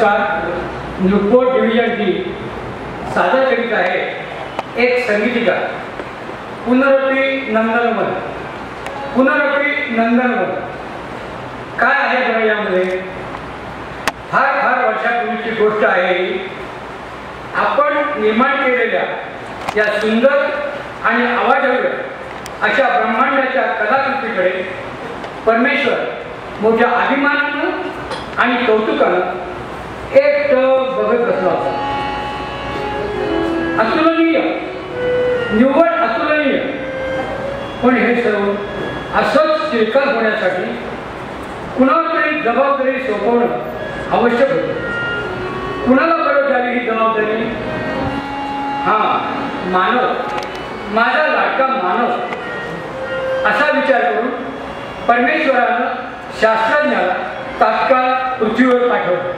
नमस्कार. नुकपोट डिव्हिजनची सादर करीत आहे एक संगीतिका पुनरपी नंदनवन. पुनरपी नंदनवन काय आहे बरं यामध्ये? फार फार वर्षापूर्वीची गोष्ट आहे. आपण निर्माण केलेल्या या सुंदर आणि आवाजव्य अशा ब्रह्मांडाच्या कलाकृतीकडे परमेश्वर मोठ्या अभिमानानं आणि कौतुकानं एकटं बघत बसला होता. अतुलनीय, निव्वळ अतुलनीय. पण हे सर्व असंच चिरकाल होण्यासाठी कुणावर तरी जबाबदारी सोपवणं आवश्यक होतं. कुणाला बरं द्यावी ही जबाबदारी? मानव, माझा लाडका मानव. असा विचार करून परमेश्वरानं शास्त्रज्ञाला तात्काळ पृथ्वीवर पाठवलं.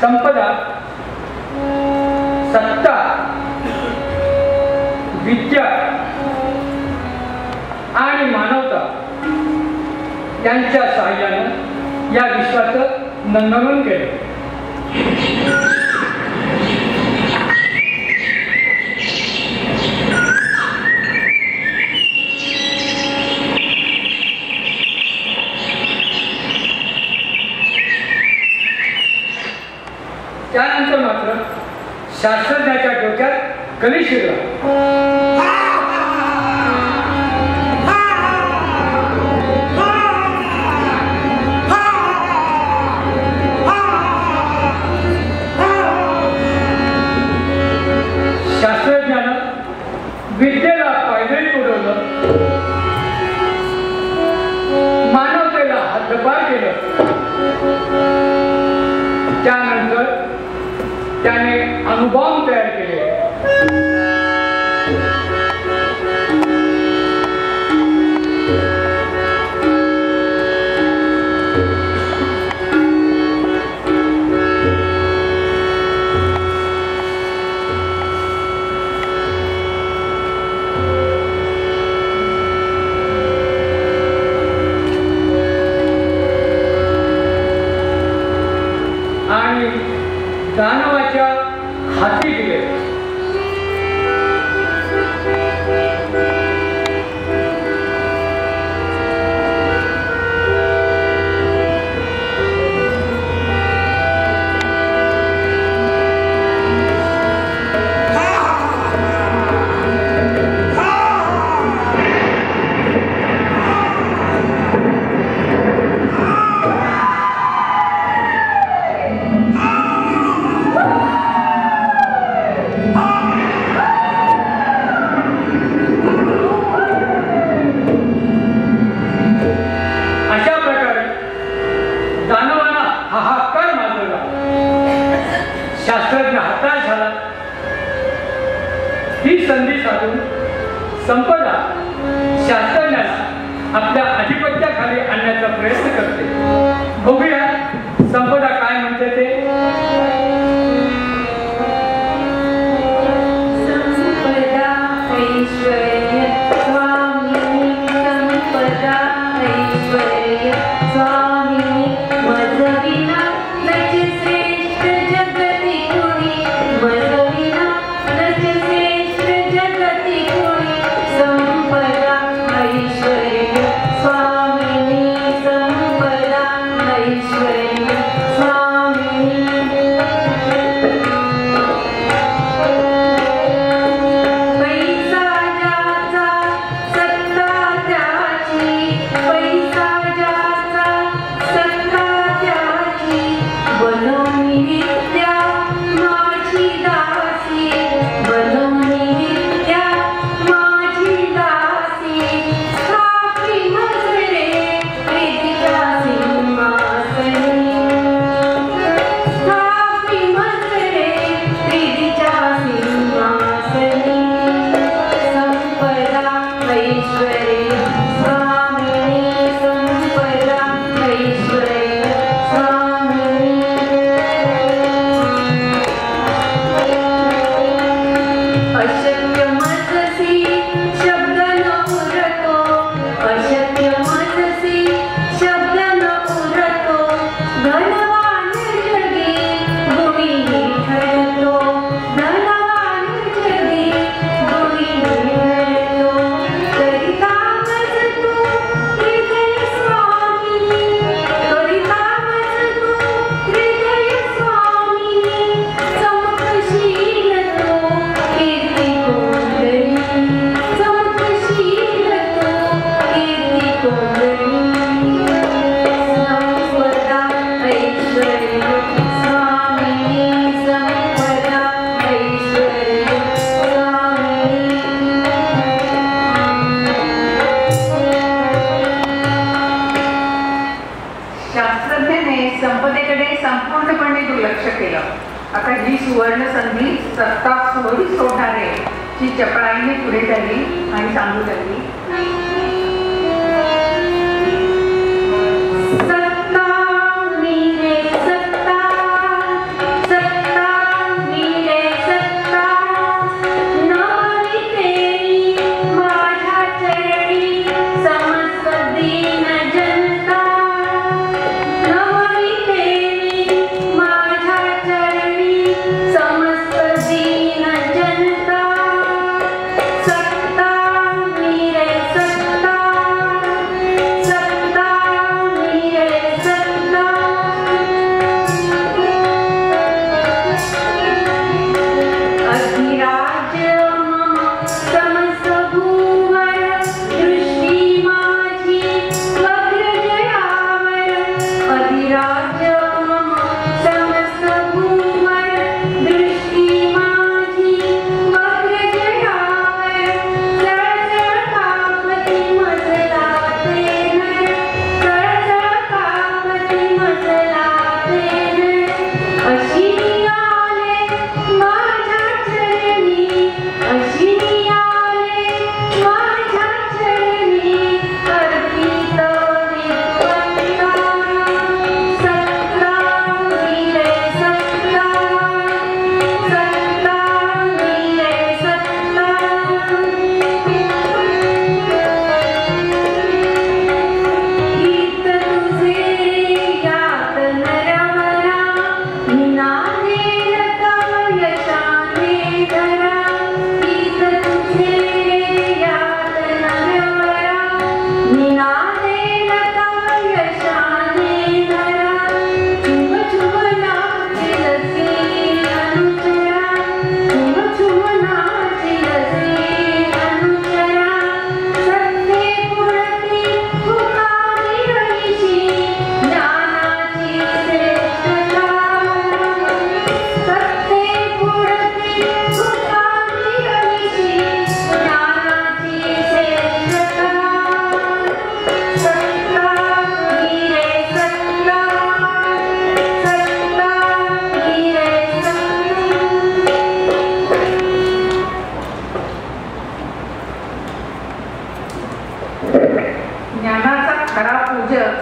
संपदा, सत्ता, विद्या आणि मानवता यांच्या सहाय्यानं या विश्वाचं नंदनवन केलं. त्यानंतर मात्र शास्त्रज्ञाच्या डोक्यात कली शिरला. शास्त्रज्ञानं विद्येला पायदळी उडवलं, मानवतेला हद्दपार केलं. त्यानंतर त्याने अणुबॉम्ब तयार केले. आणि दानवाच्या हाती दिले. शास्त्रज्ञ हताश झाला. ही संधी साधून संपदा शास्त्रज्ञाला आपल्या अधिपत्याखाली आणण्याचा प्रयत्न करते. बघूया संपदा काय म्हणते ते. ऐश्वर्य केलं. आता ही सुवर्ण संधी सत्ता सोडी सोडणारे ची चपळाईने पुढे झाली आणि सांगू लागली,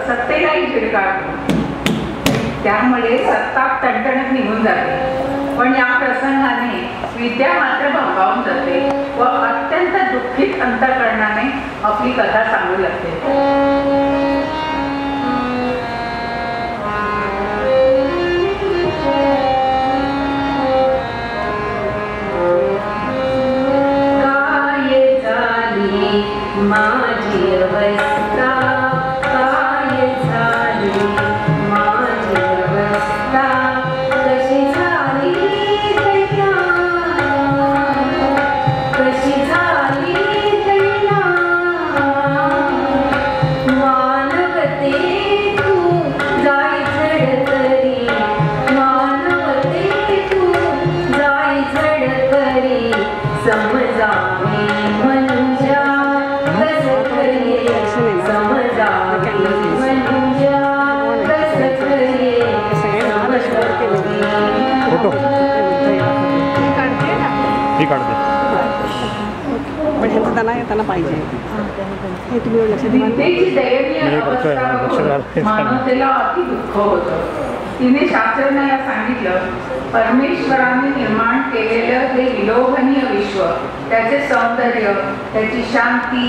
सत्तेलाही झिडकाळतो. त्यामुळे सत्ता टणटणत निघून जाते. पण या प्रसंगाने विद्या मात्र भंगावून जाते व अत्यंत दुःखित अंतःकरणाने आपली कथा सांगू लागते. माझी अवस्था काय झाली, माझी अवस्था कशी झाली दैना, कशी झाली दैना. मानवते तू जाय झडकरी, मानवते तू जाय झडकरी. समजावे मनुजा त्यांना पाहिजे हे तुम्ही लक्षात मानवतेला अति दुःख होतं. तिने शास्त्रज्ञाला सांगितलं, परमेश्वराने निर्माण केलेलं हे विलोभनीय विश्व, त्याचे सौंदर्य, त्याची शांती,